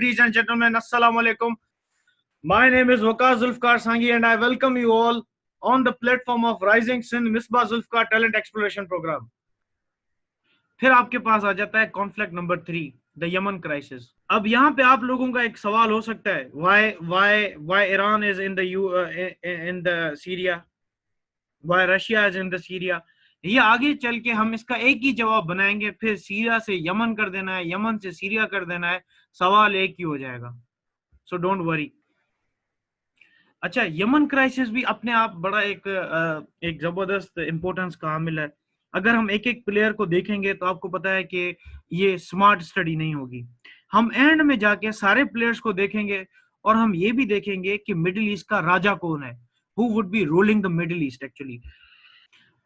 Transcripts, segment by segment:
Ladies and gentlemen, Assalamu alaikum. My name is Waqar Zulfikar Sanghi and I welcome you all on the platform of Rising Sun Misbah Zulfikar Talent Exploration Program. फिर आपके पास आ जाता है conflict number 3, the Yemen crisis. अब यहाँ पे आप लोगों का एक सवाल हो सकता है, why Iran is in the Syria, why Russia is in the Syria। ये आगे चल के हम इसका एक ही जवाब बनाएंगे, फिर सीरिया से यमन कर देना है, यमन से सीरिया कर देना है, सवाल एक ही हो जाएगा। So don't worry. अच्छा, यमन क्राइसिस भी अपने आप बड़ा एक जबरदस्त इंपॉर्टेंस का हामिल है। अगर हम एक एक प्लेयर को देखेंगे तो आपको पता है कि ये स्मार्ट स्टडी नहीं होगी। हम एंड में जाके सारे प्लेयर्स को देखेंगे और हम ये भी देखेंगे कि मिडिल ईस्ट का राजा कौन है, who would be ruling the Middle East actually.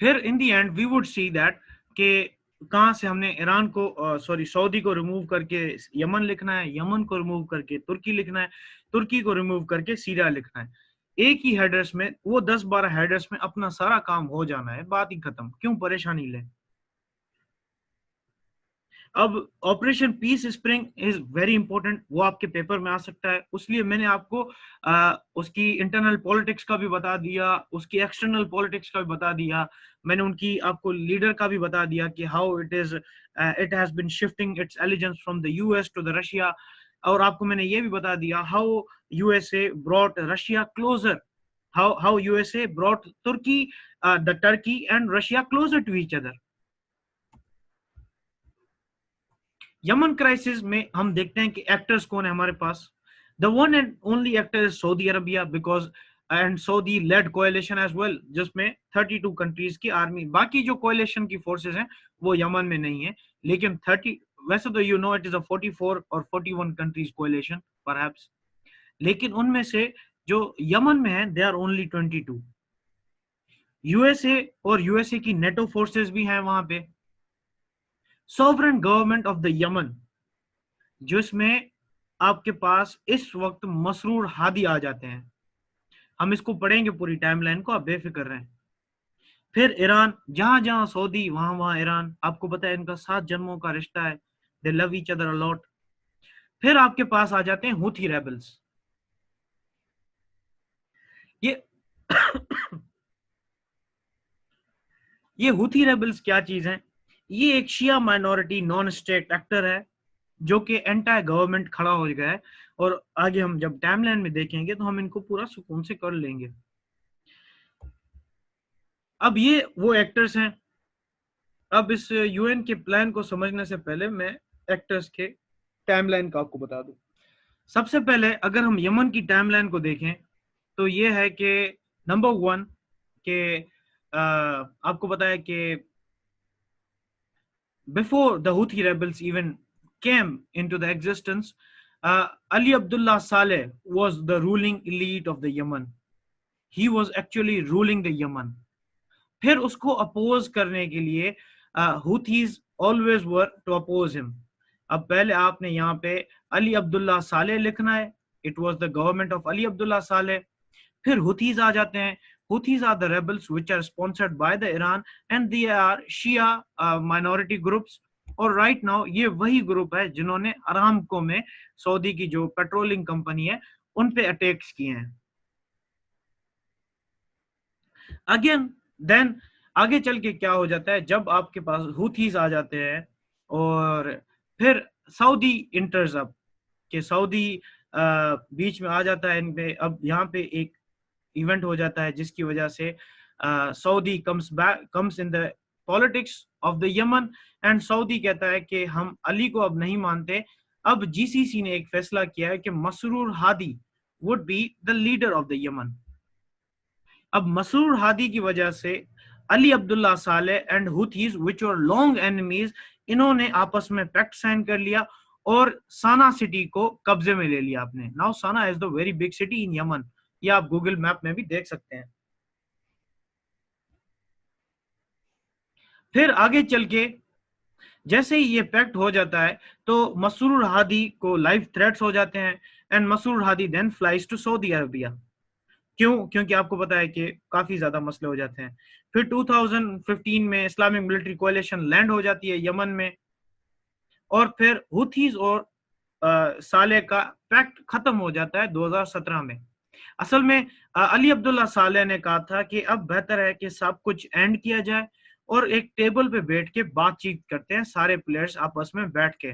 फिर in the end we would see that कि कहां से हमने ईरान को सऊदी को रिमूव करके यमन लिखना है, यमन को रिमूव करके तुर्की लिखना है, तुर्की को रिमूव करके सीरिया लिखना है। एक ही हेडर्स में, वो 10-12 हेडर्स में अपना सारा काम हो जाना है, बात ही खत्म। क्यों परेशानी ले। अब Operation Peace Spring is very important, वो आपके पेपर में आ सकता है, उसलिए मैंने आपको उसकी इंटरनल पॉलिटिक्स का भी बता दिया, उसकी एक्सटर्नल पॉलिटिक्स का भी बता दिया, मैंने उनकी आपको लीडर का भी बता दिया कि how it has been shifting its allegiance from the US to the Russia. और आपको मैंने ये भी बता दिया how USA brought Russia closer, how USA brought Turkiye the Turkey and Russia closer to each other. Yemen crisis में हम देखते हैं कि एक्टर्स कौन है हमारे पास। The one and only actor is Saudi Arabia, because and Saudi led coalition as well, जिसमें 32 कंट्रीज की आर्मी, बाकी जो कोएलिशन की फोर्सेस हैं वो यमन में नहीं है, लेकिन 30, वैसे तो यू नो इट इज अ 44 और 41 कंट्रीज कोएलिशन परहैप्स, लेकिन उनमें से जो यमन में है दे आर ओनली 22। यूएसए और यूएसए की नेटो फोर्सेस भी हैं वहां पे। Sovereign government of the Yemen, जिसमें आपके पास इस वक्त मसरूर हादी आ जाते हैं, हम इसको पढ़ेंगे पूरी टाइमलाइन को, आप बेफिक्र रहें। फिर ईरान, जहां जहां सऊदी वहां वहां ईरान, आपको पता है इनका 7 जन्मों का रिश्ता है, दे love each other a lot. फिर आपके पास आ जाते हैं हुथी रेबल्स। ये हुथी रेबल्स क्या चीज है? ये एक शिया माइनॉरिटी नॉन स्टेट एक्टर है जो कि एंटी गवर्नमेंट खड़ा हो गया है, और आगे हम जब टाइमलाइन में देखेंगे तो हम इनको पूरा सुकून से कर लेंगे। अब ये वो एक्टर्स हैं। अब इस यूएन के प्लान को समझने से पहले मैं एक्टर्स के टाइमलाइन का आपको बता दूं। सबसे पहले अगर हम यमन की टाइमलाइन को देखें तो ये है कि नंबर 1 के आपको पता है कि before the Houthi rebels even came into the existence, Ali Abdullah Saleh was the ruling elite of the Yemen. He was actually ruling the Yemen. फिर उसको अपोज करने के लिए Houthis always were to oppose him. अब पहले आपने यहाँ पे अली अब्दुल्ला सालेह लिखना है, it was the government of Ali Abdullah Saleh. फिर Houthis आ जाते हैं। Houthis are the rebels which are sponsored by the Iran and they are Shia minority groups, और राइट नाउ ये वही ग्रुप है जिन्होंने अरामको में सऊदी की जो पेट्रोलिंग कंपनी है उन पे अटैक्स किए हैं। अगेन देन आगे चल के क्या हो जाता है, जब आपके पास हुथीज आ जाते हैं और फिर सऊदी इंटर्स अप, कि सऊदी बीच में आ जाता है इन पे। अब यहाँ पे एक इवेंट हो जाता है जिसकी वजह से Saudi comes in the politics of the Yemen, and Saudi कहता है कि हम अली को अब नहीं मानते। अब जीसीसी ने एक फैसला किया है कि Masroor Hadi would be the leader of the Yemen. अब मसरूर हादी की वजह से Ali Abdullah Saleh and Houthis which were long enemies, इन्होंने आपस में पैक्ट साइन कर लिया और साना सिटी को कब्जे में ले लिया आपने। Now Sanaa is the very big city in Yemen, ये आप गूगल मैप में भी देख सकते हैं। फिर आगे चल के जैसे ही ये पैक्ट हो जाता है तो मसरूर हादी को लाइव थ्रेट्स हो जाते हैं, and Masroor Hadi then flies to Saudi Arabia. क्यों? क्योंकि आपको पता है कि काफी ज्यादा मसले हो जाते हैं। फिर 2015 में इस्लामिक मिलिट्री कोएलिशन लैंड हो जाती है यमन में, और फिर हुथीज और साले का पैक्ट खत्म हो जाता है 2017 में। असल में अली अब्दुल्ला साले ने कहा था कि अब बेहतर है कि सब कुछ एंड किया जाए और एक टेबल पे बैठ के बातचीत करते हैं सारे प्लेयर्स आपस में बैठ के,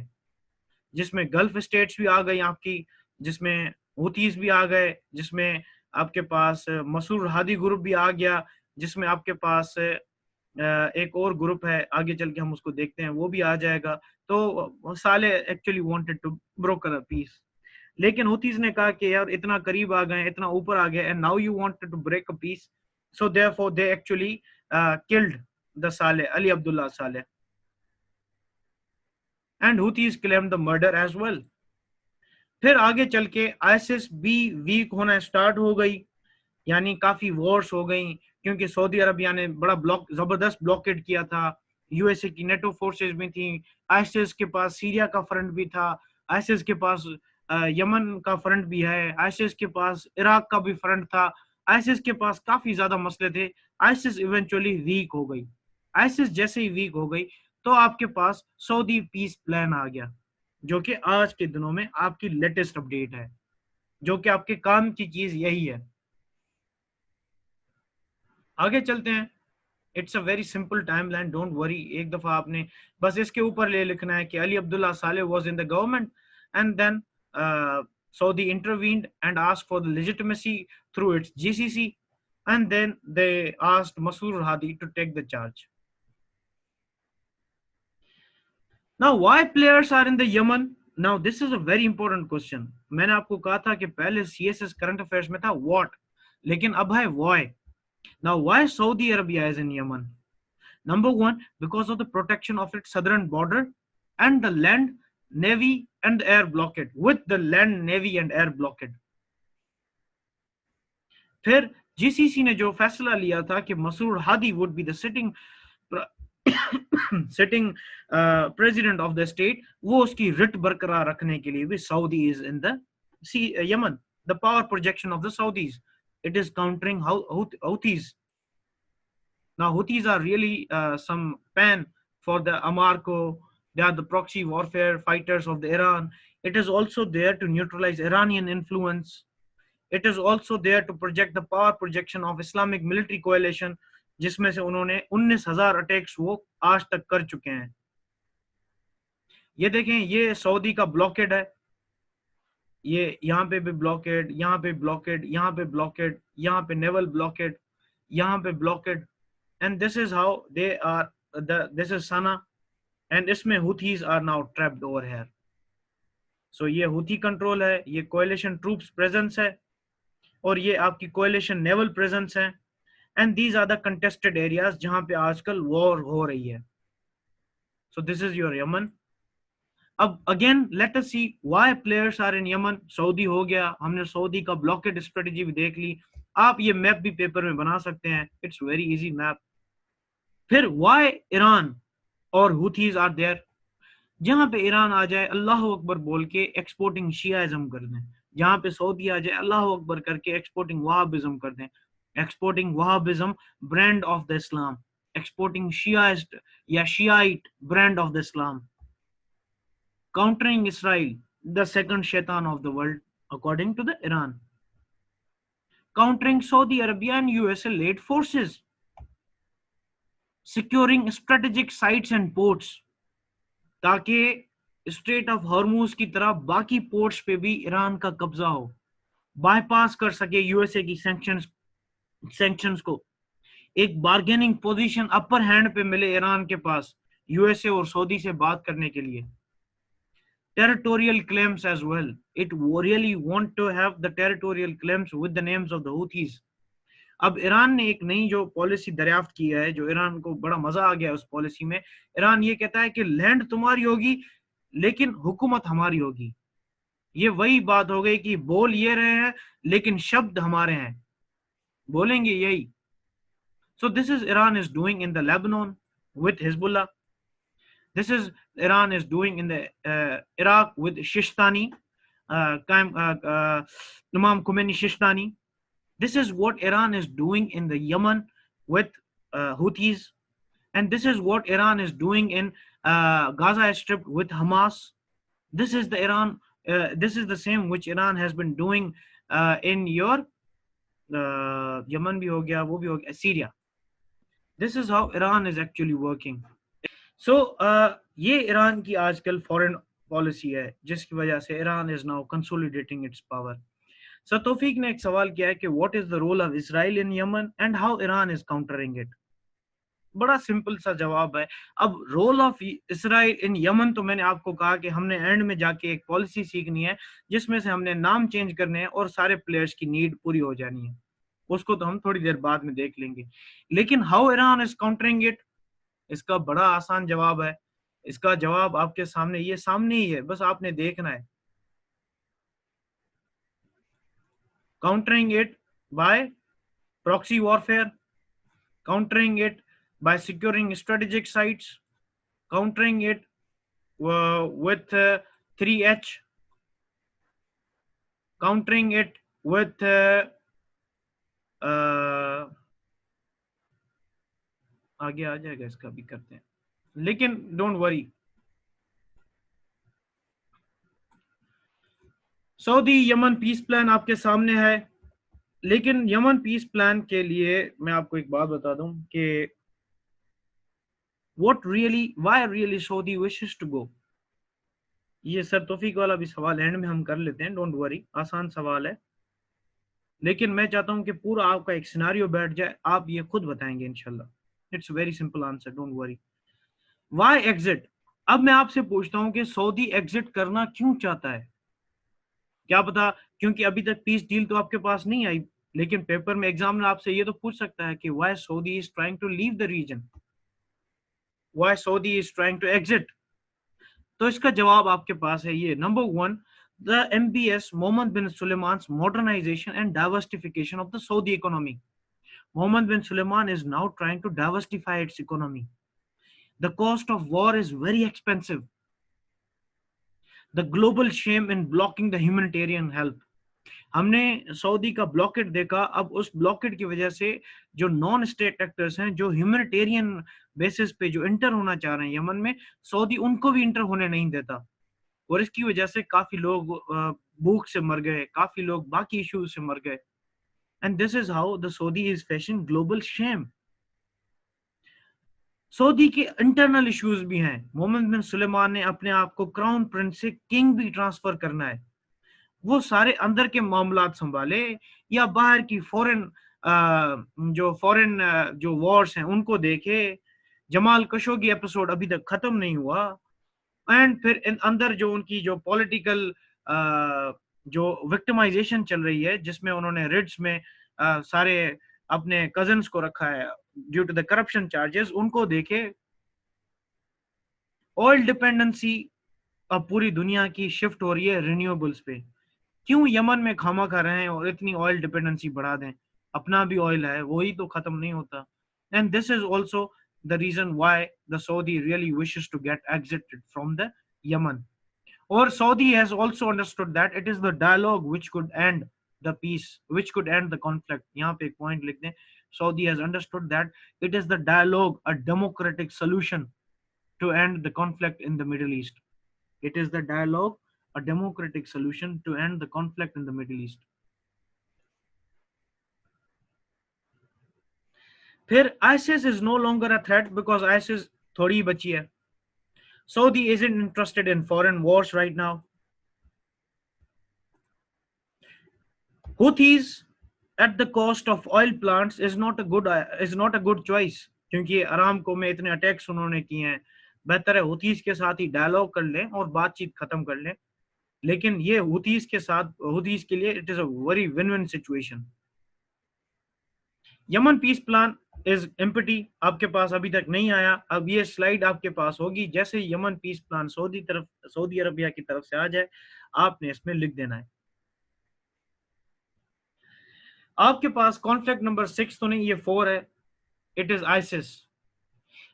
जिसमें गल्फ स्टेट्स भी आ गई आपकी, जिसमें हुतीज भी आ गए, जिसमें आपके पास मसूर हादी ग्रुप भी आ गया, जिसमें आपके पास एक और ग्रुप है, आगे चल के हम उसको देखते हैं, वो भी आ जाएगा। तो Saleh actually wanted to broker a peace, लेकिन हुतीज ने कहा कि यार इतना करीब आ गए, इतना ऊपर आ गए, and now you wanted to break a peace, so therefore they actually killed the Saleh, Ali Abdullah Saleh, and Houthis claimed the murder as well. फिर आगे चल के आईएसआईएस भी वीक होना स्टार्ट हो गई, यानी काफी वॉर्स हो गई, क्योंकि सऊदी अरबिया ने बड़ा जबरदस्त ब्लॉकेड किया था, यूएसए की नेटो फोर्सेस भी थी, आईएसआईएस के पास सीरिया का फ्रंट भी था, आईएसआईएस के पास यमन का फ्रंट भी है, आईएसआईएस के पास इराक का भी फ्रंट था, आईएसआईएस के पास काफी ज्यादा मसले थे। आईएसआईएस इवेंचुअली वीक हो गई। आईएसआईएस जैसे ही वीक हो गई तो आपके पास सऊदी पीस प्लान आ गया, जो कि आज के दिनों में आपकी लेटेस्ट अपडेट है, जो कि आपके काम की चीज यही है। आगे चलते हैं। It's a very simple timeline, don't worry. एक दफा आपने बस इसके ऊपर ले लिखना है कि Ali Abdullah Saleh was in the government and then Saudi intervened and asked for the legitimacy through its GCC, and then they asked Masoor Hadi to take the charge. Now, why players are in the Yemen? Now, this is a very important question. मैंने आपको कहा था कि पहले CSS current affairs में था what, लेकिन अब है why. Now, why Saudi Arabia is in Yemen? Number one, because of the protection of its southern border and the land, navy and air blockade, with the land, navy and air blockade. फिर GCC ने जो फैसला लिया था कि मसूर Hadi would be the sitting president of the state, वो उसकी रिट बरकरार रखने के लिए भी Saudi is in the Yemen. The power projection of the Saudis, it is countering Houthis. Now, Houthis are really some pan for the Amarco. They are the proxy warfare fighters of the Iran. It is also there to neutralize Iranian influence. It is also there to project the power projection of Islamic military coalition, जिसमें से उन्होंने 19,000 attacks वो आज तक कर चुके हैं। ये देखें, ये सऊदी का ब्लॉकेड है, ये यहाँ पे भी ब्लॉकेड, यहाँ पे ब्लॉकेड, यहाँ पे ब्लॉकेड, यहाँ पे नेवल ब्लॉकेड, यहाँ पे blockade, and this is how they are. This is Sana, and इसमें Houthis are now trapped over here. So ये Houthi control है, ये coalition troops presence है, और ये आपकी coalition naval presence है, and these are the contested areas जहाँ पे आजकल war हो रही है. So this is your Yemen. अब again let us see why players are in Yemen. Saudi हो गया, हमने सऊदी का blockade strategy भी देख ली, आप ये मैप भी पेपर में बना सकते हैं, it's very easy map. फिर why ईरान और हुथीज आर देयर, जहां पे ईरान आ जाए अल्लाह अकबर बोल के एक्सपोर्टिंग शियाइज्म कर दें, जहां पे सऊदी आ जाए अल्लाह अकबर करके एक्सपोर्टिंग वहाबिज्म कर दें, exporting Wahhabism brand of the Islam, exporting Shiaist या Shiite brand of the Islam, countering Israel the second शैतान of the world according to the Iran, countering Saudi Arabia and USA led forces, securing strategic sites and ports, ताकि strait of Hormuz की तरह बाकी ports पे भी Iran का कब्जा हो, बाईपास कर सके यूएसए की सैंक्शंस को, एक बार्गेनिंग पोजीशन अपर हैंड पे मिले ईरान के पास यूएसए और सऊदी से बात करने के लिए. Territorial claims as well. It really want to have the territorial claims with the names of the Houthis. अब ईरान ने एक नई जो पॉलिसी दरियाफ्त की है, जो ईरान को बड़ा मजा आ गया उस पॉलिसी में. ईरान ये कहता है कि लैंड तुम्हारी होगी लेकिन हुकूमत हमारी होगी. ये वही बात हो गई कि बोल ये रहे हैं लेकिन शब्द हमारे हैं, बोलेंगे यही. So this is Iran is doing in the Lebanon with Hezbollah. This is Iran is doing in the Iraq with Shishtani, Imam Khomeini Shishtani. This is what Iran is doing in the Yemen with Houthis, and this is what Iran is doing in Gaza Strip with Hamas. This is the Iran this is the same which Iran has been doing in your Yemen भी हो गया, वो भी हो गया, Syria. This is how Iran is actually working. So ये Iran की आजकल फॉरेन पॉलिसी है जिसकी वजह से Iran is now consolidating its power. Sir Taufiq ने एक सवाल किया है कि what is the role of Israel in Yemen and how Iran is countering it. बड़ा सिंपल सा जवाब है. अब role of Israel in Yemen तो मैंने आपको कहा कि हमने एंड में जाके एक पॉलिसी सीखनी है जिसमें से हमने नाम चेंज करने हैं और सारे प्लेयर्स की नीड पूरी हो जानी है. उसको तो हम थोड़ी देर बाद में देख लेंगे. लेकिन how Iran is countering it, इसका बड़ा आसान जवाब है. इसका जवाब आपके सामने, ये सामने ही है, बस आपने देखना है. Countering it by proxy warfare, countering it by securing strategic sites, countering it with 3H, countering it with आगे आ जाएगा, इसका भी करते हैं, लेकिन don't worry. Saudi Yemen peace plan आपके सामने है. लेकिन यमन पीस प्लान के लिए मैं आपको एक बात बता दूं कि why really Saudi wishes to go. ये सर तौफीक वाला भी सवाल एंड में हम कर लेते हैं, डोंट वरी, आसान सवाल है. लेकिन मैं चाहता हूं कि पूरा आपका एक सिनारियो बैठ जाए, आप ये खुद बताएंगे इंशाल्लाह. It's very simple answer, don't worry. Why exit. अब मैं आपसे पूछता हूं कि सऊदी एग्जिट करना क्यों चाहता है. क्या पता क्योंकि अभी तक पीस डील तो आपके पास नहीं आई, लेकिन पेपर में एग्जामिनर आपसे ये तो पूछ सकता है कि why Saudi is trying to leave the region, why Saudi is trying to exit. तो इसका जवाब आपके पास है ये. Number 1, the MBS Mohammed bin Sulaiman's modernization and diversification of the Saudi economy. Mohammed bin Sulaiman is now trying to diversify its economy. The cost of war is very expensive. The global shame in blocking the humanitarian help. हमने Saudi का blockade देखा. अब उस blockade की वजह से जो non state actors हैं, जो ह्यूमैनिटेरियन बेसिस पे जो इंटर होना चाह रहे हैं यमन में, सऊदी उनको भी इंटर होने नहीं देता. और इसकी वजह से काफी लोग भूख से मर गए, काफी लोग बाकी इश्यूज से मर गए. And this is how the Saudi is facing global shame. Saudi के इंटरनल इश्यूज भी हैं. मोहम्मद बिन सुलेमान ने अपने आप को क्राउन प्रिंस से किंग भी ट्रांसफर करना है. वो सारे अंदर के मामलात संभाले या बाहर की फॉरेन जो वॉर्स हैं उनको देखे. जमाल खशोगी एपिसोड अभी तक खत्म नहीं हुआ. एंड फिर अंदर जो उनकी जो पॉलिटिकल जो विक्टिमाइजेशन चल रही है, जिसमें उन्होंने रिड्स में सारे अपने कजन्स को रखा है due to the corruption charges, उनको देखे. ऑयल डिपेंडेंसी अब पूरी दुनिया की शिफ्ट हो रही है रिन्यूएबल्स पे. क्यों यमन में खामा खा रहे हैं और इतनी ऑयल डिपेंडेंसी बढ़ा दें. अपना भी ऑयल है, वही तो खत्म नहीं होता. And this is also the reason why the Saudi really wishes to get exited from the Yemen. Or Saudi has also understood that it is the dialogue which could end the peace, which could end the conflict. यहाँ पे एक point लिख दें. Saudi has understood that it is the dialogue, a democratic solution to end the conflict in the Middle East. It is the dialogue, a democratic solution to end the conflict in the Middle East. फिर ISIS is no longer a threat because ISIS थोड़ी बची है. Saudi isn't interested in foreign wars right now. Houthis at the cost of oil plants is not a good choice. क्योंकि Aramco में इतने attacks उन्होंने किए हैं. बेहतर है हुथीज के साथ ही डायलॉग कर लें और बातचीत खत्म कर लें. लेकिन ये हुथीज के लिए it is a very win win situation. Yemen peace plan is empty, आपके पास अभी तक नहीं आया. अब ये स्लाइड आपके पास होगी. जैसे Yemen peace plan Saudi Arabia की तरफ से आ जाए, आपने इसमें लिख देना है. आपके पास कॉन्फ्लिक्ट नंबर 6 तो नहीं, ये 4 है. इट इज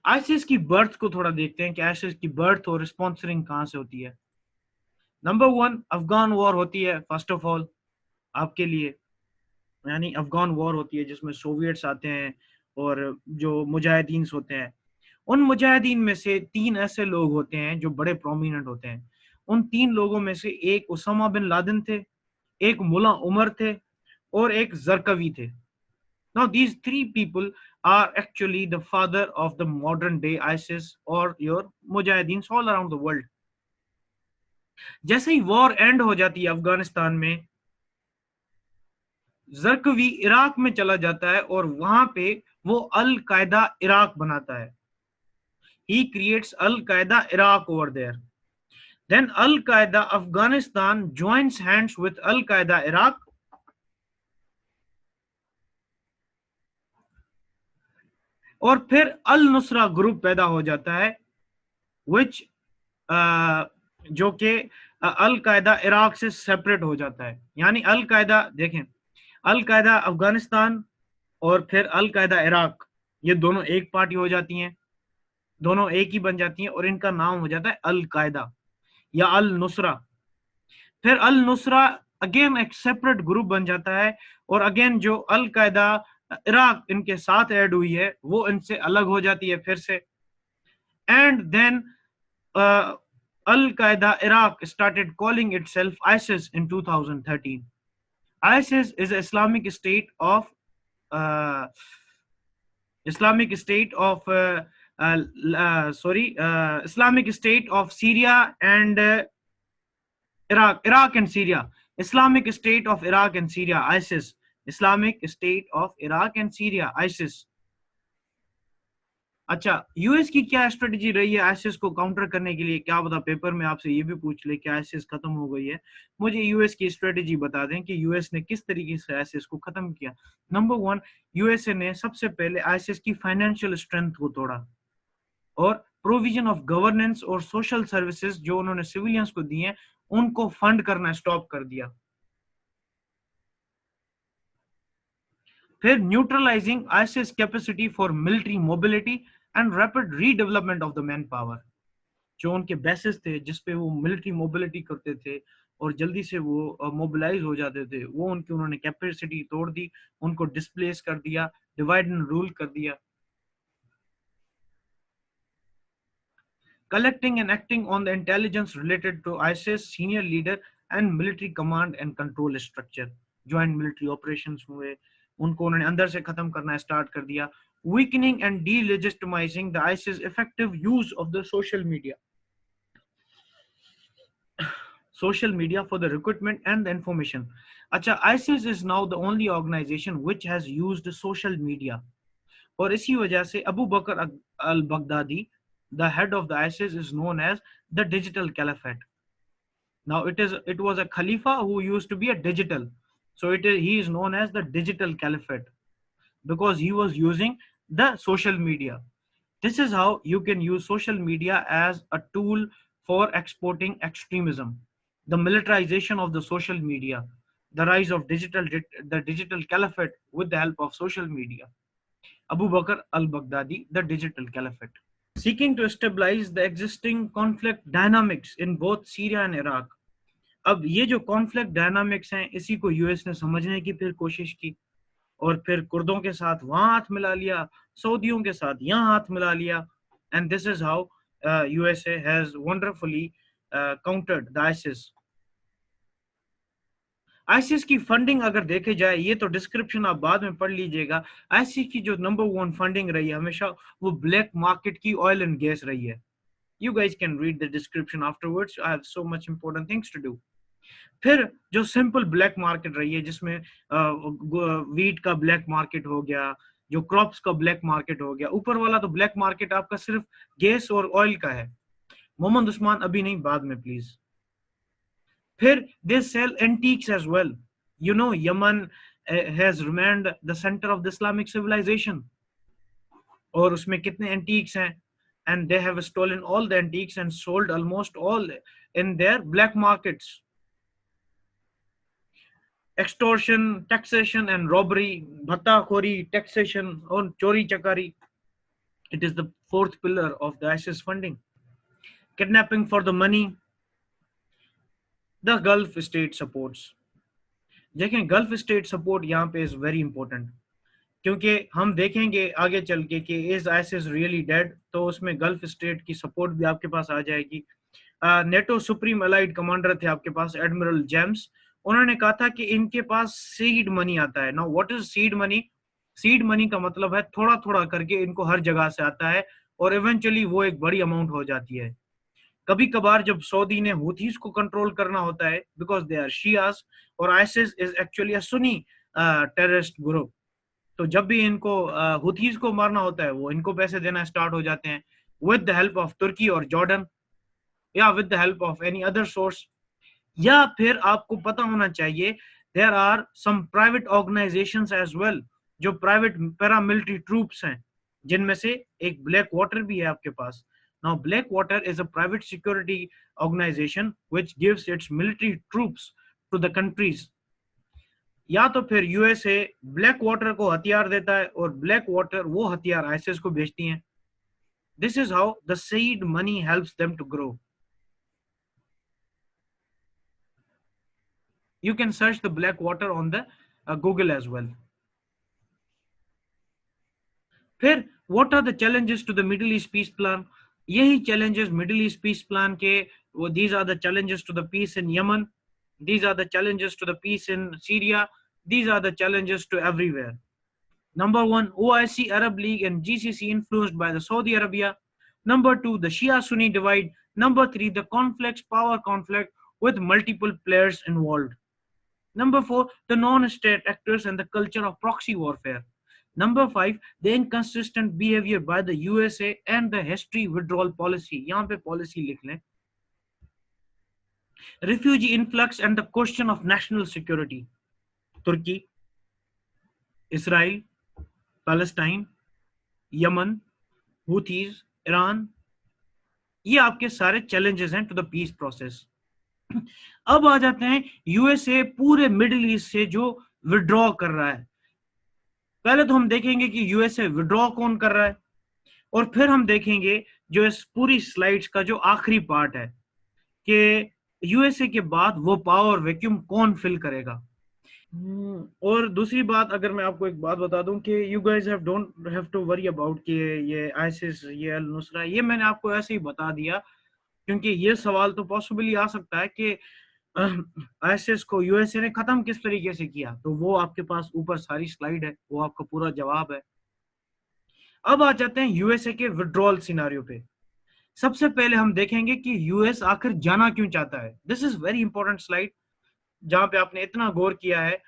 आइसिस की बर्थ को थोड़ा देखते हैं कि आइसिस की बर्थ और स्पॉन्सरिंग कहां से होती है. नंबर 1 अफगान वॉर होती है. फर्स्ट ऑफ ऑल आपके लिए, यानी अफगान वॉर होती है जिसमें सोवियट्स आते हैं और जो मुजाहिदीन होते हैं. उन मुजाहिदीन में से 3 ऐसे लोग होते हैं जो बड़े प्रोमिनेंट होते हैं. उन 3 लोगों में से एक उसामा बिन लादेन थे, एक मुल्ला उमर थे और एक जरकवी थे. Now these 3 people are actually the father of the modern day ISIS or your Mujahideen all around the world. जैसे ही वॉर एंड हो जाती है अफगानिस्तान में, जरकवी इराक में चला जाता है और वहां पे वो अल कायदा इराक बनाता है. He creates Al Qaeda Iraq over there. Then Al Qaeda Afghanistan joins hands with Al Qaeda Iraq. और फिर अल नुसरा ग्रुप पैदा हो जाता है, विच जो कि अल कायदा इराक से सेपरेट हो जाता है. यानी अल कायदा, देखें, अल कायदा अफगानिस्तान और फिर अल कायदा इराक, ये दोनों एक पार्टी हो जाती हैं, दोनों एक ही बन जाती हैं और इनका नाम हो जाता है अल कायदा या अल नुसरा. फिर अल नुसरा अगेन एक सेपरेट ग्रुप बन जाता है और अगेन जो अल कायदा इराक इनके साथ ऐड हुई है वो इनसे अलग हो जाती है फिर से. एंड देन अल कायदा Iraq started calling itself ISIS in 2013. ISIS is Islamic State of Islamic State of Islamic State of Syria and Iraq and Syria. Islamic State of Iraq and Syria, ISIS. Islamic State of Iraq and Syria, ISIS. अच्छा, US की क्या strategy रही है ISIS को counter करने के लिए? क्या पता पेपर में आपसे ये भी पूछ ले कि आईसिस खत्म हो गई है. मुझे यूएस की स्ट्रेटेजी बता दें कि यूएस ने किस तरीके से आईसिस को खत्म किया. नंबर 1, यूएसए ने सबसे पहले आईसिस की फाइनेंशियल स्ट्रेंथ को तोड़ा और प्रोविजन ऑफ गवर्नेंस और सोशल सर्विसेज जो उन्होंने सिविलियंस को दिए उनको फंड करना स्टॉप कर दिया. फिर neutralising ISIS capacity for military mobility and rapid redevelopment of the man power. जो उनके बेसिस थे जिसपे वो मिलिट्री मोबिलिटी करते थे और जल्दी से वो मोबिलाइज हो जाते थे, वो उनकी उन्होंने कैपेसिटी तोड़ दी, उनको डिस्प्लेस कर दिया, डिवाइड एंड रूल कर दिया. Collecting and acting on the intelligence related to ISIS senior leader and military command and control structure. Joint military operations हुए, उनको उन्होंने अंदर से खत्म करना स्टार्ट कर दिया. Weakening and delegitimizing the ISIS effective use of the social media. Social media for the recruitment and the information. अच्छा, ISIS is now the only organization which has used social media. और इसी वजह से अबू बकर al Baghdadi, the head of the ISIS, is known as the digital caliphate. Now it was a khalifa who used to be a digital, so he is known as the digital caliphate because he was using the social media. This is how you can use social media as a tool for exporting extremism. The militarization of the social media, the rise of the digital caliphate with the help of social media. Abu Bakr al-Baghdadi, the digital caliphate. Seeking to stabilize the existing conflict dynamics in both Syria and Iraq. अब ये जो conflict dynamics हैं इसी को US ने समझने की फिर कोशिश की और फिर कुर्दों के साथ वहां हाथ मिला लिया, सऊदियों के साथ यहाँ हाथ मिला लिया. And this is how USA has wonderfully countered the ISIS. ISIS की फंडिंग अगर देखे जाए, ये तो डिस्क्रिप्शन आप बाद में पढ़ लीजिएगा. आईसिस की जो नंबर 1 फंडिंग रही है हमेशा वो ब्लैक मार्केट की ऑयल एंड गैस रही है. You guys can read the description afterwards. I have so much important things to do. फिर जो सिंपल ब्लैक मार्केट रही है जिसमें वीट का ब्लैक मार्केट हो गया, जो क्रॉप्स का ब्लैक मार्केट हो गया, ऊपर वाला तो ब्लैक मार्केट आपका सिर्फ गैस और ऑयल का है. मोहम्मद उस्मान अभी नहीं, बाद में प्लीज. फिर they sell antiques as well. You know, Yemen has remained the center of the Islamic civilization. और उसमें कितने antiques हैं, and they have stolen all the antiques and sold almost all in their black markets. Extortion, taxation and robbery, bhattakhori, taxation और चोरी चकारी. It is the 4th pillar of the ISIS funding. Kidnapping for the money. The Gulf state supports. देखें, gulf state support यहाँ पे is very important क्योंकि हम देखेंगे आगे चल के कि इज आईसिस रियली डेड, तो उसमें गल्फ स्टेट की सपोर्ट भी आपके पास आ जाएगी. नेटो सुप्रीम अलाइड कमांडर थे आपके पास, एडमिरल जेम्स, उन्होंने कहा था कि इनके पास सीड मनी आता है। Now what is seed money? Seed money का मतलब है थोड़ा थोड़ा करके इनको हर जगह से आता है और इवेंचुअली वो एक बड़ी अमाउंट हो जाती है। कभी कभार जब सऊदी ने हुथीज को कंट्रोल करना होता है, बिकॉज दे आर शियास, और ISIS is actually a Sunni terrorist group, तो जब भी इनको हुथीज को मारना होता है वो इनको पैसे देना स्टार्ट हो जाते हैं, with the help of Turkey और जॉर्डन, या with the help of any other source. या फिर आपको पता होना चाहिए there are some private organisations as well, जो प्राइवेट पैरामिलिट्री ट्रूप्स हैं, जिनमें से एक ब्लैक वाटर भी है आपके पास। Now Blackwater is a private security organisation which gives its military troops to the countries. या तो फिर यूएसए ब्लैक वाटर को हथियार देता है और ब्लैक वाटर वो हथियार आईसिस को भेजती हैं। This is how the seed money helps them to grow. You can search the black water on the Google as well. फिर what are the challenges to the Middle East peace plan? यही challenges Middle East peace plan के, वो these are the challenges to the peace in Yemen, these are the challenges to the peace in Syria, these are the challenges to everywhere. Number one, OIC, Arab League and GCC influenced by the Saudi Arabia. Number two, the Shia Sunni divide. Number three, the conflicts, power conflict with multiple players involved. Number four, the non-state actors and the culture of proxy warfare. Number five, the inconsistent behavior by the USA and the history withdrawal policy. यहाँ पे policy लिख लें. Refugee influx and the question of national security. Turkey, Israel, Palestine, Yemen, Houthis, Iran. ये आपके सारे challenges हैं to the peace process. अब आ जाते हैं यूएसए पूरे मिडिल ईस्ट से जो विड्रॉ कर रहा है। पहले तो हम देखेंगे कि यूएसए विड्रॉ कौन कर रहा है, और फिर हम देखेंगे जो इस पूरी स्लाइड्स का जो आखिरी पार्ट है कि यूएसए के बाद वो पावर वैक्यूम कौन फिल करेगा। और दूसरी बात, अगर मैं आपको एक बात बता दूं कि you guys don't have to worry about कि ये आईसिस, ये अल नुसरा, ये मैंने आपको ऐसे ही बता दिया क्योंकि ये सवाल तो पॉसिबली आ सकता है कि आईएसएस को यूएसए ने खत्म किस तरीके से किया, तो वो आपके पास ऊपर सारी स्लाइड है, वो आपका पूरा जवाब है। अब आ जाते हैं यूएसए के विड्रॉल सिनारियो पे। सबसे पहले हम देखेंगे कि यूएस आखिर जाना क्यों चाहता है। This is very important slide, जहां पे आपने इतना गौर किया है।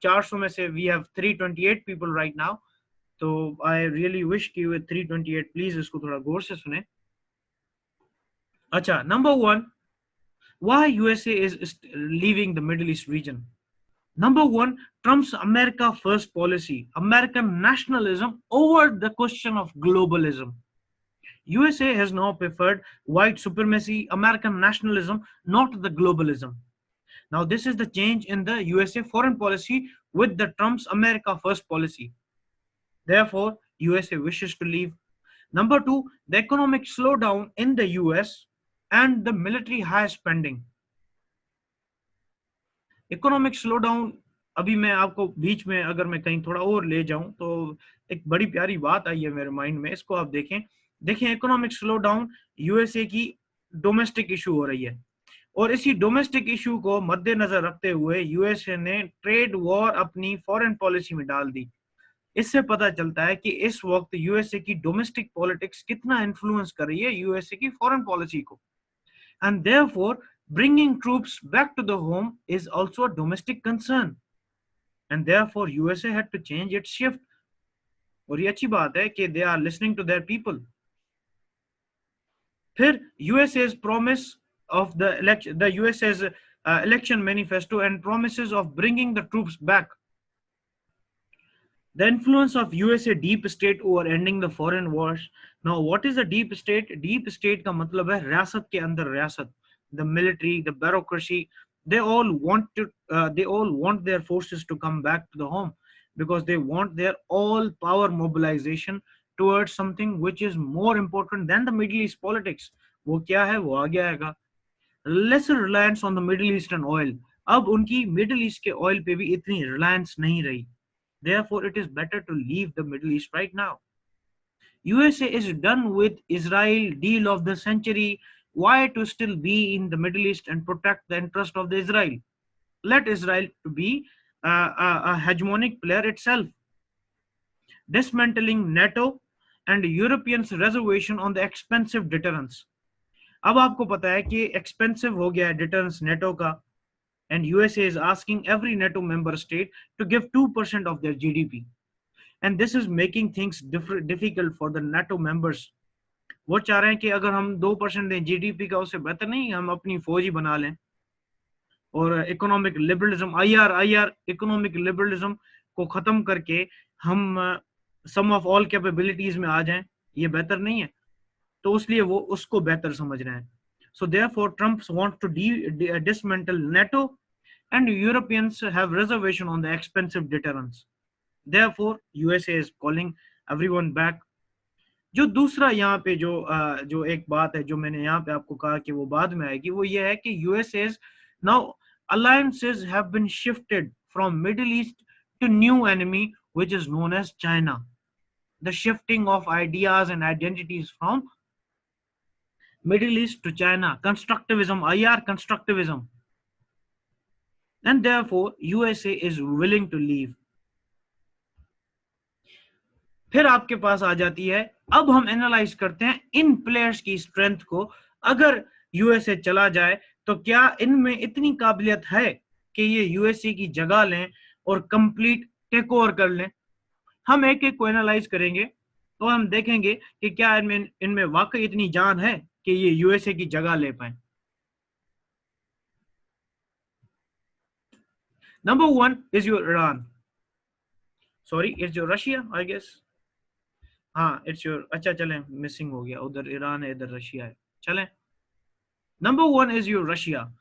400 में से we have 328 people right now, तो आई रियली विश कि 328 प्लीज इसको थोड़ा गौर से सुने। अच्छा, number one, why USA is leaving the Middle East region. Number one, Trump's America First policy, American nationalism over the question of globalism. USA has now preferred white supremacy, American nationalism, not the globalism. Now, this is the change in the USA foreign policy with the Trump's America First policy. Therefore, USA wishes to leave. Number two, the economic slowdown in the US and the military high spending. Economic slow down, अभी मैं आपको बीच में अगर मैं कहीं थोड़ा और ले जाऊं तो एक बड़ी प्यारी बात आई है मेरे माइंड में, इसको आप देखें इकोनॉमिक स्लो डाउन यूएसए की डोमेस्टिक इशू हो रही है, और इसी डोमेस्टिक इशू को मद्देनजर रखते हुए यूएसए ने ट्रेड वॉर अपनी फॉरेन पॉलिसी में डाल दी। इससे पता चलता है कि इस वक्त यूएसए की डोमेस्टिक पॉलिटिक्स कितना इन्फ्लुएंस कर रही है यूएसए की फॉरेन पॉलिसी को, and therefore bringing troops back to the home is also a domestic concern, and therefore USA had to change its shift. और ये अच्छी बात है कि they are listening to their people. फिर USA's promise of the USA's election manifesto and promises of bringing the troops back. The influence of USA deep state over ending the foreign wars. Now, what is a deep state? Deep state का मतलब है रियासत के अंदर रियासत. The military, the bureaucracy, they all want their forces to come back to the home because they want their all power mobilization towards something which is more important than the Middle East politics. वो क्या है? वो आगे आएगा. Lesser reliance on the Middle Eastern oil. अब उनकी Middle East के oil पे भी इतनी reliance नहीं रही. Therefore, it is better to leave the Middle East right now. USA is done with Israel deal of the century, why to still be in the Middle East and protect the interest of the Israel? Let Israel to be a hegemonic player itself, dismantling NATO and Europeans' reservation on the expensive deterrence. अब आपको पता है कि expensive हो गया है deterrence NATO का, and USA is asking every NATO member state to give 2% of their GDP, and this is making things difficult for the NATO members. वो चाह रहे हैं कि अगर हम 2% दें GDP का, उससे बेहतर नहीं हम अपनी फौज ही बना लें और economic liberalism IR economic liberalism को खत्म करके हम सम ऑफ ऑल कैपेबिलिटीज में आ जाएं, ये बेहतर नहीं है, तो इसलिए वो उसको बेहतर समझ रहे हैं. So therefore Trump wants to dismantle NATO, and Europeans have reservation on the expensive deterrence. Therefore USA is calling everyone back. जो दूसरा यहाँ पे जो एक बात है जो मैंने यहाँ पे आपको कहा कि वो बाद में आएगी, वो ये है कि USA's now alliances have been shifted from Middle East to new enemy which is known as China. The shifting of ideas and identities from Middle East to China, constructivism, IR constructivism, and therefore USA is willing to leave. फिर आपके पास आ जाती है, अब हम analyse करते हैं इन players की strength को. अगर यूएसए चला जाए तो क्या इनमें इतनी काबिलियत है कि ये यूएसए की जगह लें और कंप्लीट टेक ओवर कर लें? हम एक एक को एनालाइज करेंगे तो हम देखेंगे कि क्या इनमें वाकई इतनी जान है कि ये यूएसए की जगह ले पाए. Number 1 is your Iran, sorry it's your Russia I guess. हाँ इट्स योर, अच्छा चलें, मिसिंग हो गया, उधर ईरान है इधर रशिया है. चलें, नंबर 1 इज योर रशिया.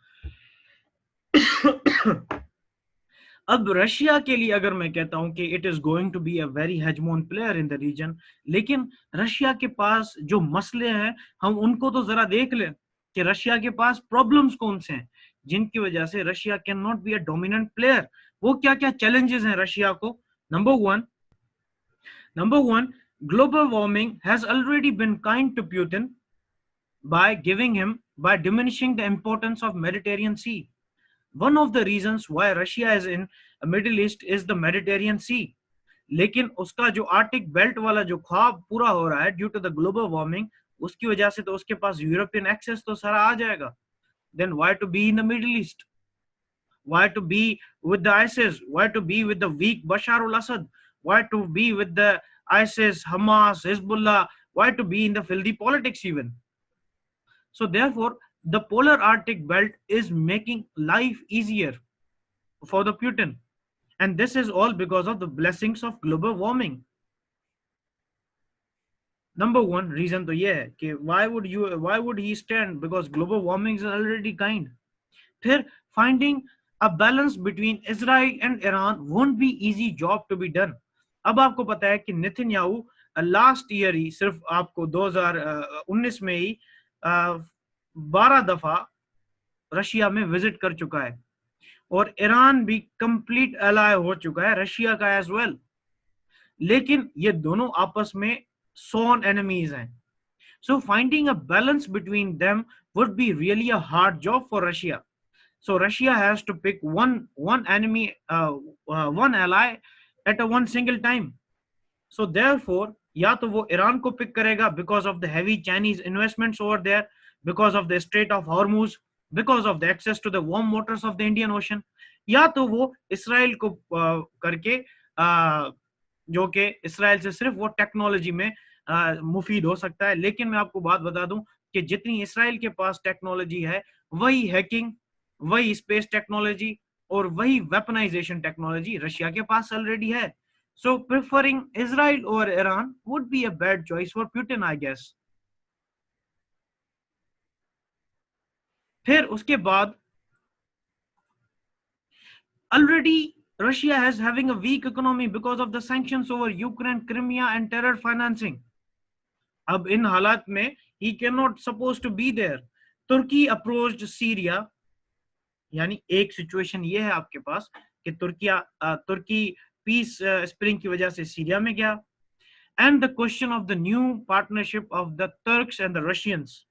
अब रशिया के लिए अगर मैं कहता हूं कि it is going to be a very hegemon player in the region, लेकिन रशिया के पास जो मसले हैं हम उनको तो जरा देख लें कि रशिया के पास प्रॉब्लम्स कौन से हैं जिनकी वजह से Russia can not be a dominant player. वो क्या क्या चैलेंजेस हैं रशिया को? Number one, global warming has already been kind to Putin by diminishing the importance of Mediterranean Sea. One of the reasons why Russia is in Middle East is the Mediterranean Sea. लेकिन उसका जो Arctic belt वाला जो ख्वाब पूरा हो रहा है due to the global warming, उसकी वजह से तो उसके पास यूरोपियन एक्सेस तो सारा आ जाएगा. Then why to be in the Middle East? Why to be with the ISIS? Why to be with the weak Bashar al-Assad? Why to be with the ISIS, Hamas, Hezbollah? Why to be in the filthy politics even? So therefore, the polar Arctic belt is making life easier for the Putin. And this is all because of the blessings of global warming. Number 1 reason तो ये है कि why would he stand? Because global warming is already kind. फिर finding a balance between Israel and Iran won't be easy job to be done. अब आपको पता है कि नेतन्याहू लास्ट ईयर ही, सिर्फ आपको 2019 में ही 12 दफा रशिया में विजिट कर चुका है और ईरान भी कंप्लीट अलाय हो चुका है रशिया का एज वेल. लेकिन ये दोनों आपस में sworn enemies हैं. So finding a balance between them would be really a hard job for Russia. So Russia has to pick one enemy, one ally at a one single time. So therefore, या तो वो Iran को pick करेगा because of the heavy Chinese investments over there, because of the Strait of Hormuz, because of the access to the warm waters of the Indian Ocean, या तो वो Israel को करके जो कि इसराइल से सिर्फ वो टेक्नोलॉजी में मुफीद हो सकता है. लेकिन मैं आपको बात बता दूं कि जितनी इसराइल के पास टेक्नोलॉजी है, वही हैकिंग, वही स्पेस टेक्नोलॉजी और वही वेपनाइजेशन टेक्नोलॉजी रशिया के पास ऑलरेडी है. So preferring Israel over Iran would be a bad choice for Putin, I guess. फिर उसके बाद already Russia is having a weak economy because of the sanctions over Ukraine, Crimea and terror financing. अब इन हालात में he cannot supposed to be there. Turkey approached Syria, यानी एक situation ये है आपके पास कि तुर्की पीस स्प्रिंग की वजह से सीरिया में गया. And the question of the new partnership of the Turks and the Russians.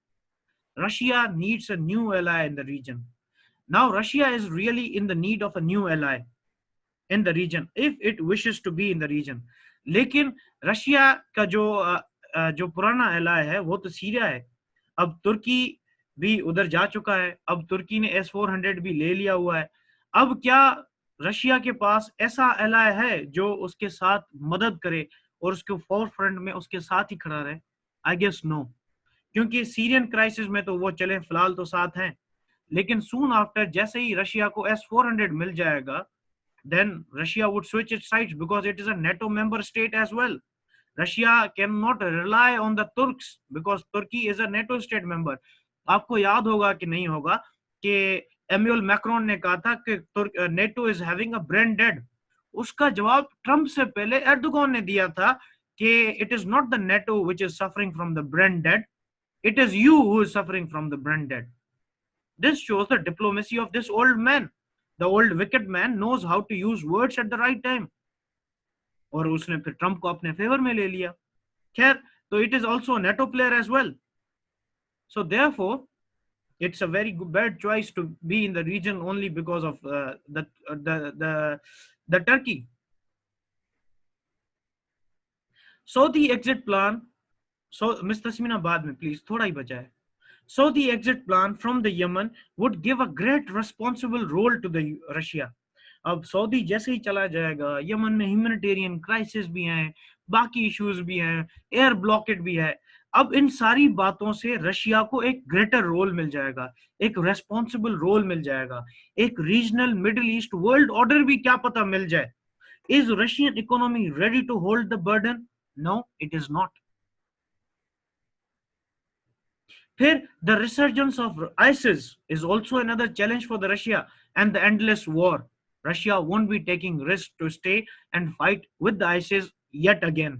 Russia needs a new ally in the region. Now Russia is really in the need of a new ally in the region if it wishes to be in the region. लेकिन Russia का जो पुराना ally है वो तो Syria है. अब तुर्की भी उधर जा चुका है. अब तुर्की ने S-400 भी ले लिया हुआ है. अब क्या रशिया के पास ऐसा एलाय है जो उसके साथ मदद करे और उसके फोर फ्रंट में उसके साथ ही खड़ा रहे? I guess no. क्योंकि सीरियन क्राइसिस में तो वो चले फिलहाल तो साथ हैं, लेकिन सून आफ्टर जैसे ही रशिया को S-400 मिल जाएगा, then Russia would switch its sides because it is a NATO member state as well. Russia cannot rely on the Turks because Turkey is a NATO state member. आपको याद होगा कि नहीं होगा कि एम्यूल मैक्रोन ने कहा था कि NATO is having a brain dead. उसका जवाब ट्रंप से पहले एर्दोगन ने दिया था कि it is not the NATO which is suffering from the brain dead, it is you who is suffering from the brain dead. This shows the diplomacy of this old man. The old wicked man knows how to use words at the right time. और उसने फिर Trump को अपने favour में ले लिया. खैर, तो it is also a NATO player as well. So therefore, it's a very bad choice to be in the region only because of the Turkey. So the exit plan. So Miss Tasmina बाद में please थोड़ा ही बचा है. So the exit plan from the Yemen would give a great responsible role to the Russia. अब Saudi जैसे ही चला जाएगा, Yemen में ह्यूमैनिटेरियन क्राइसिस भी हैं, बाकी इश्यूज भी हैं, एयर ब्लॉकेट भी है. अब इन सारी बातों से रशिया को एक ग्रेटर रोल मिल जाएगा, एक रेस्पॉन्सिबल रोल मिल जाएगा, एक regional Middle East world order भी क्या पता मिल जाए. Is Russian economy ready to hold the burden? No, it is not. फिर the resurgence of ISIS is also another challenge for the Russia and the endless war. Russia won't be taking risk to stay and fight with the ISIS yet again.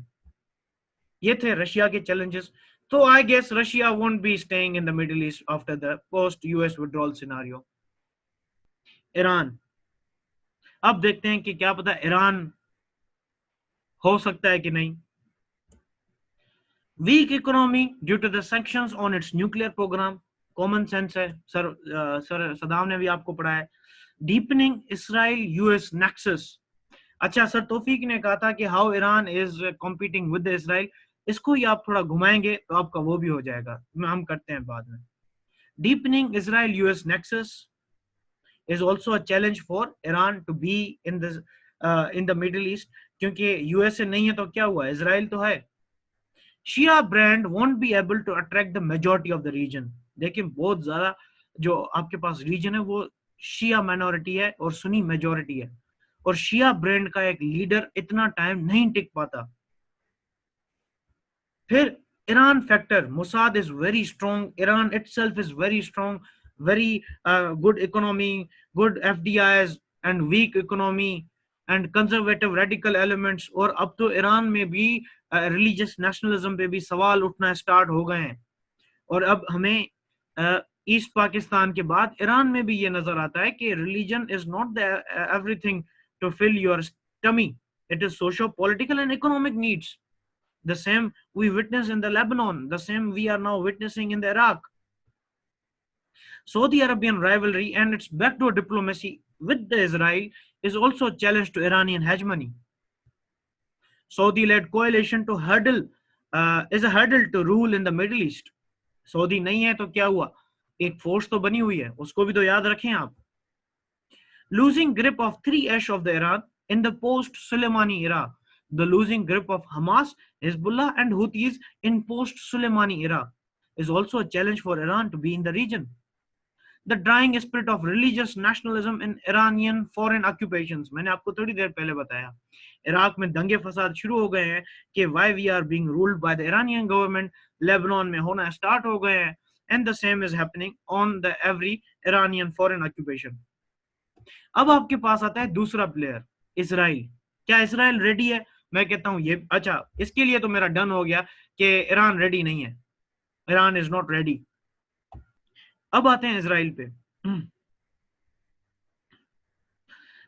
ये थे Russia के challenges. So I guess Russia won't be staying in the Middle East after the post-US withdrawal scenario. Iran, अब देखते हैं कि क्या पता Iran हो सकता है कि नहीं. Weak economy due to the sanctions on its nuclear program. Common sense है. सर सदाम ने भी आपको पढ़ा है. Deepening Israel-US nexus. अच्छा, सर तौफीक ने कहा था कि how Iran is competing with the Israel. इसको ही आप थोड़ा घुमाएंगे तो आपका वो भी हो जाएगा. हम करते हैं बाद में. Deepening Israel-US nexus is also a challenge for Iran to be in the Middle East. क्योंकि USA नहीं है तो क्या हुआ, Israel तो है. Shia brand won't be able to attract the majority of the region. देखिए बहुत ज्यादा जो आपके पास रीजन है वो शिया माइनॉरिटी है और सुनी मेजॉरिटी है, और शिया ब्रांड का एक लीडर इतना टाइम नहीं टिक पाता. फिर Iran factor. Mossad is very strong, Iran itself is very strong, very good economy, good FDIs and weak economy and conservative radical elements. और अब तो ईरान में भी रिलीजियस नेशनलिज्म पे भी सवाल उठना स्टार्ट हो गए हैं. और अब हमें ईस्ट पाकिस्तान के बाद ईरान में भी ये नजर आता है कि religion is not the everything to fill your tummy, it is socio political and economic needs. The same we witness in the Lebanon, the same we are now witnessing in the Iraq. Saudi Arabian rivalry and its backdoor diplomacy with the Israel is also a challenge to Iranian hegemony. Saudi-led coalition to is a hurdle to rule in the Middle East. Saudi नहीं है तो क्या हुआ, एक force तो बनी हुई है, उसको भी तो याद रखें आप. Losing grip of three Ash of the Iran in the post-Soleimani era. The losing grip of Hamas, Hezbollah and Houthis in post-Soleimani era is also a challenge for Iran to be in the region. The drying spirit of religious nationalism in Iranian foreign occupations. मैंने आपको थोड़ी देर पहले बताया Iraq में दंगे फसाद शुरू हो गए हैं कि why we are being ruled by the Iranian government. Lebanon में होना स्टार्ट हो गए हैं, and the same is happening on the every Iranian foreign occupation. अब आपके पास आता है दूसरा प्लेयर, इजराइल. क्या इजराइल रेडी है? मैं कहता हूं ये अच्छा, इसके लिए तो मेरा डन हो गया कि ईरान रेडी नहीं है. Iran is not ready. अब आते हैं इजराइल पे.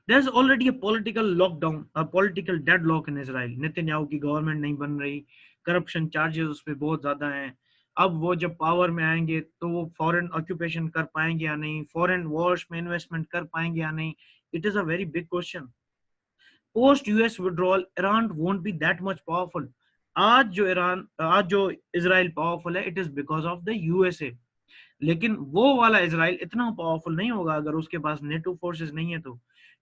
There is already a political lockdown, a political deadlock in Israel. Netanyahu की गवर्नमेंट नहीं बन रही, करप्शन चार्जेस उस पे बहुत ज्यादा हैं, अब वो जब पावर में आएंगे तो वो फॉरेन ऑक्यूपेशन कर पाएंगे या नहीं, फॉरेन वॉर्स में इन्वेस्टमेंट कर पाएंगे या नहीं, it is a very big question. Post US withdrawal Iran won't be that much powerful. आज जो इसराइल पावरफुल है, it is because of the USA. लेकिन वो वाला इसराइल इतना पावरफुल नहीं होगा अगर उसके पास नेटो फोर्सेस नहीं है तो,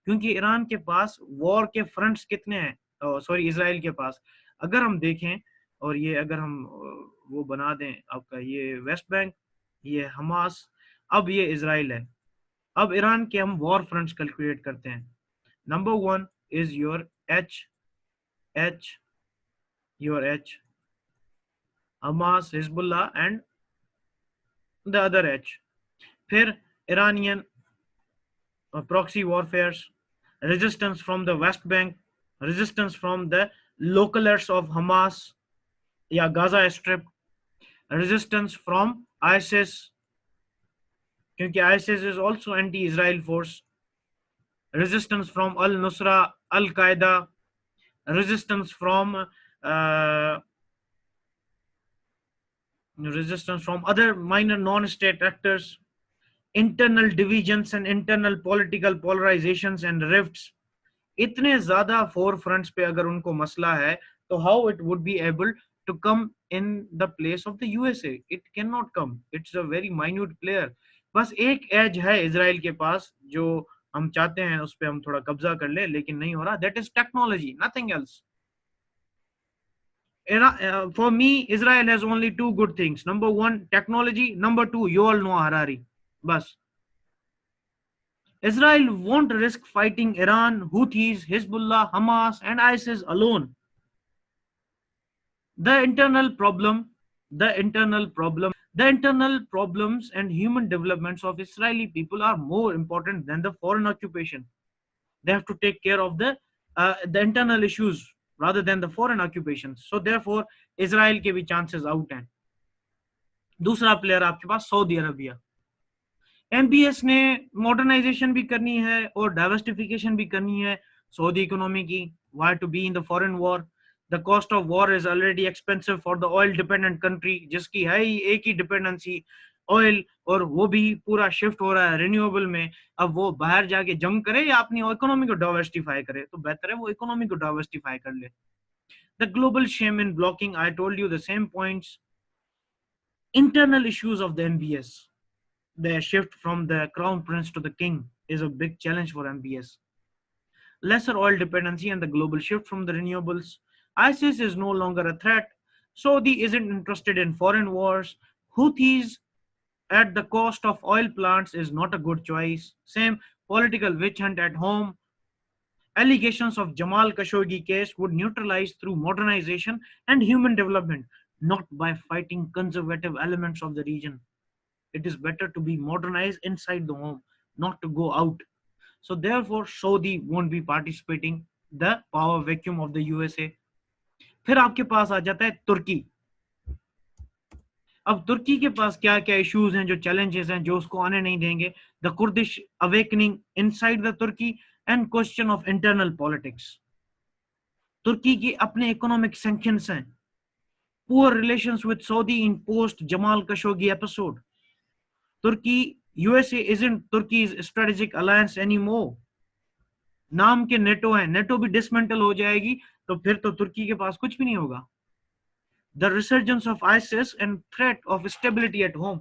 क्योंकि ईरान के पास वॉर के फ्रंट्स कितने हैं, सॉरी इसराइल के पास, अगर हम देखें, और ये अगर हम वो बना दें आपका, ये वेस्ट बैंक, ये हमास, अब ये इसराइल है। अब ईरान के हम वॉर फ्रंट्स कैलकुलेट करते हैं। Number one is your H your H Hamas, Hezbollah and the other H. फिर Iranian proxy warfares, resistance from the West Bank, resistance from the localers of Hamas या Gaza Strip, resistance from ISIS, क्योंकि ISIS is also anti-Israel force, resistance from Al-Nusra, Al-Qaeda, resistance from other minor non-state actors, internal divisions and internal political polarizations and rifts। इतने ज्यादा four fronts पे अगर उनको मसला है तो how it would be able to come in the place of the USA? It can not come, it's a very minute player. बस एक एज है इसराइल के पास जो हम चाहते हैं उस पे हम थोड़ा कब्जा कर ले, लेकिन नहीं हो रहा, that is technology, nothing else. For me, Israel has only two good things. Number one, technology. Number two, you all know Harari. Bas. Israel won't risk fighting Iran, Houthis, Hezbollah, Hamas, and ISIS alone. The internal problems and human developments of Israeli people are more important than the foreign occupation. They have to take care of the internal issues rather than the foreign occupations. So therefore, Israel के भी chances out हैं। दूसरा player आपके पास Saudi Arabia. MBS ने modernisation भी करनी है और डाइवर्सिफिकेशन भी करनी है सऊदी इकोनॉमी की। Why to be in the foreign war? The cost of war is already expensive for the oil dependent country, जिसकी है ही एक ही डिपेंडेंसी ऑयल, और वो भी पूरा शिफ्ट हो रहा है रिन्यूएबल में। अब वो बाहर जाके जंग करे या अपनी इकोनॉमी को डाइवर्सिफाई करे, तो बेहतर है वो इकोनॉमी को डाइवर्सिफाई कर ले। The global shame in blocking, I told you the same points. Internal issues of the MBS, the shift from the crown prince to the king is a big challenge for MBS. Lesser oil dependency and the global shift from the renewables. ISIS is no longer a threat. Saudi isn't interested in foreign wars. Houthis at the cost of oil plants is not a good choice. Same political witch hunt at home. Allegations of Jamal Khashoggi case would neutralize through modernization and human development, not by fighting conservative elements of the region. It is better to be modernized inside the home, not to go out. So therefore, Saudi won't be participating the power vacuum of the USA. फिर आपके पास आ जाता है तुर्की। अब तुर्की के पास क्या क्या issues हैं, जो चैलेंजेस हैं, जो उसको आने नहीं देंगे। The Kurdish awakening inside the Turkey and question of internal politics. Turkey की अपने इकोनॉमिक सैंक्शंस हैं। Poor relations with Saudi in post Jamal Khashoggi episode. Turkey, USA isn't Turkey's strategic alliance anymore. नाम के नेटो है, NATO भी dismantle हो जाएगी तो फिर तो तुर्की के पास कुछ भी नहीं होगा। The resurgence of ISIS and threat of stability at home.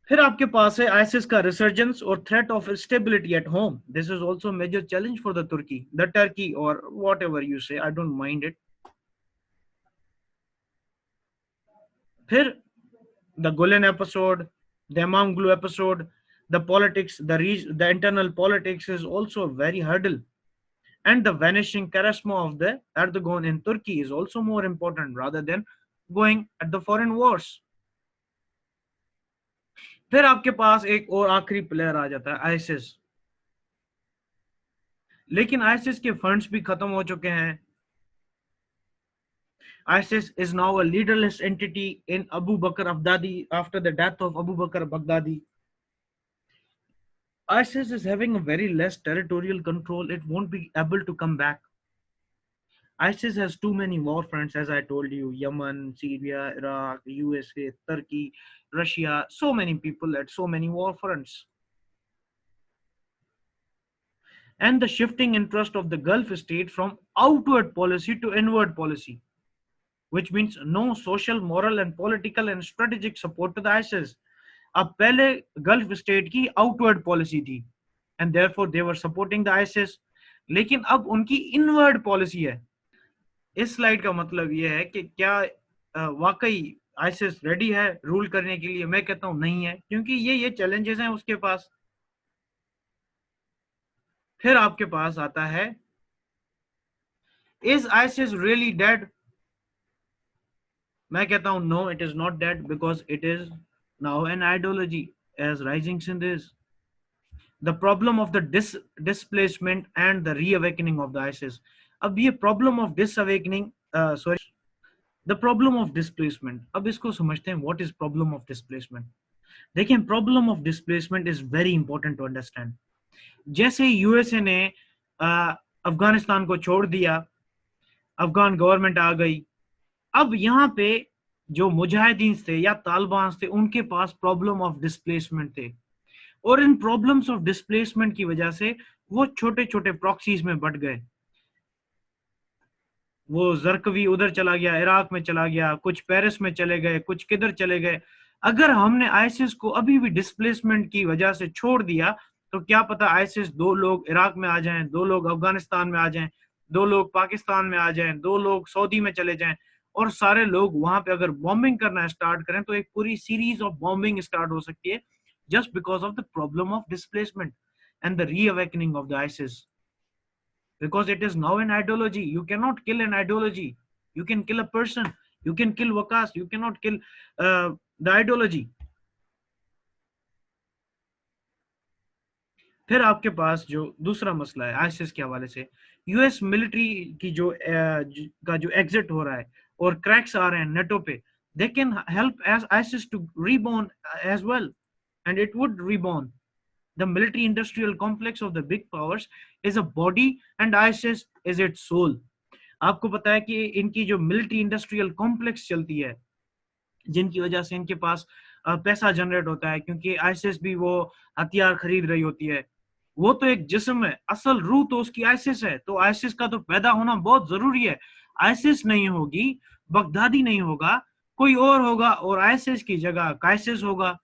फिर आपके पास है ISIS का resurgence और threat of stability at home. This is also a major challenge for the Turkey or whatever you say. I don't mind it. फिर the Gulen episode, the Imamoglu episode, the politics, the internal politics is also a very hurdle. And the vanishing charisma of the Erdogan in Turkey is also more important rather than going at the foreign wars. फिर आपके पास एक और आखिरी player आ जाता है ISIS. लेकिन ISIS के funds भी खत्म हो चुके हैं। ISIS is now a leaderless entity in Abu Bakr al-Baghdadi after the death of Abu Bakr al-Baghdadi. ISIS is having a very less territorial control. It won't be able to come back. ISIS has too many war fronts, as I told you: Yemen, Syria, Iraq, USA, Turkey, Russia. So many people at so many war fronts. And the shifting interest of the Gulf state from outward policy to inward policy, which means no social, moral, and political and strategic support to the ISIS. अब पहले gulf state की outward policy थी and therefore they were supporting the ISIS, लेकिन अब उनकी inward policy है। इस slide का मतलब यह है कि क्या वाकई आईसिस रेडी है रूल करने के लिए? मैं कहता हूं नहीं है, क्योंकि ये चैलेंजेस हैं उसके पास। फिर आपके पास आता है, इज आईसिस रियली डेड? मैं कहता हूं no, it is not dead, because it is now an ideology as rising Sindh is. The problem of the displacement and the reawakening of the ISIS. अब ये problem of disawakening, the problem of displacement, अब इसको समझते हैं, what is problem of displacement? देखिए, problem of displacement is very important to understand. जैसे USA ने अफगानिस्तान को छोड़ दिया, अफगान गवर्नमेंट आ गई, अब यहाँ पे जो मुजाहिदीन थे या तालिबान थे, उनके पास प्रॉब्लम ऑफ डिस्प्लेसमेंट थे, और इन प्रॉब्लम्स ऑफ डिस्प्लेसमेंट की वजह से वो छोटे छोटे प्रॉक्सीज में बट गए। वो जरकवी उधर चला गया, इराक में चला गया, कुछ पेरिस में चले गए, कुछ किधर चले गए। अगर हमने आईसिस को अभी भी डिस्प्लेसमेंट की वजह से छोड़ दिया, तो क्या पता आईसिस 2 लोग इराक में आ जाएं, 2 लोग अफगानिस्तान में आ जाएं, 2 लोग पाकिस्तान में आ जाएं, 2 लोग सऊदी में चले जाएं, और सारे लोग वहां पे अगर बॉम्बिंग करना स्टार्ट करें तो एक पूरी सीरीज ऑफ बॉम्बिंग स्टार्ट हो सकती है, just because of the problem of displacement and the reawakening of the ISIS. Because it is now an ideology. You cannot kill an ideology. You can kill a person. You can kill Waqas. You cannot kill the ideology. फिर आपके पास जो दूसरा मसला है ISIS के हवाले से, US military की जो एग्जिट हो रहा है और क्रैक्स आ रहे हैं नेटो पे, they can help as ISIS to reborn as well. And it would reborn. The military industrial complex of the big powers is a body and ISIS is its soul. आपको पता है कि इनकी जो military industrial complex चलती है, जिनकी वजह से इनके पास पैसा जनरेट होता है, क्योंकि आईसिस भी वो हथियार खरीद रही होती है, वो तो एक जिस्म है, असल रूह तो उसकी आईसिस है। तो आईसिस का तो पैदा होना बहुत जरूरी है। आईसिस नहीं होगी, बगदादी नहीं होगा, कोई और होगा, और आईसिस की जगह काइसिस होगा,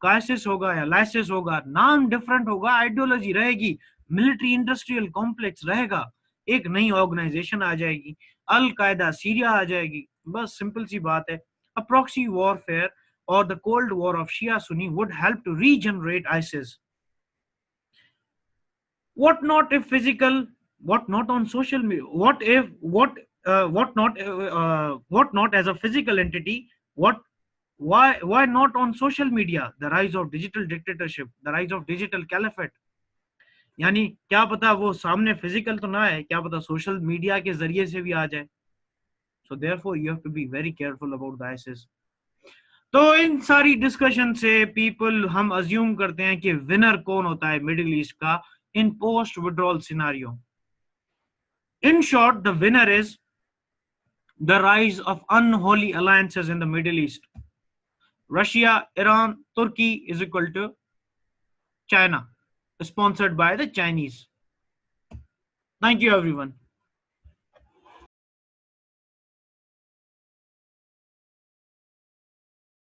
काइसिस होगा या लाइसिस होगा, नाम डिफरेंट होगा, आइडियोलॉजी रहेगी, मिलिट्री इंडस्ट्रियल कॉम्प्लेक्स रहेगा, एक नई ऑर्गेनाइजेशन आ जाएगी, अल कायदा सीरिया आ जाएगी। बस सिंपल सी बात है। A proxy warfare or the Cold War of Shia Sunni would help to regenerate ISIS. What not if physical? What not on social media? What not as a physical entity? Why not on social media? The rise of digital dictatorship, the rise of digital caliphate. यानी क्या पता वो सामने physical तो ना है, क्या पता सोशल मीडिया के जरिए से भी आ जाए। So therefore you have to be very careful about the ISIS. तो इन सारी डिस्कशन से हम अज्यूम करते हैं कि विनर कौन होता है मिडिल ईस्ट का in post withdrawal scenario. In short, the winner is the rise of unholy alliances in the Middle East. Russia, Iran, Turkey is equal to China, sponsored by the Chinese. Thank you, everyone.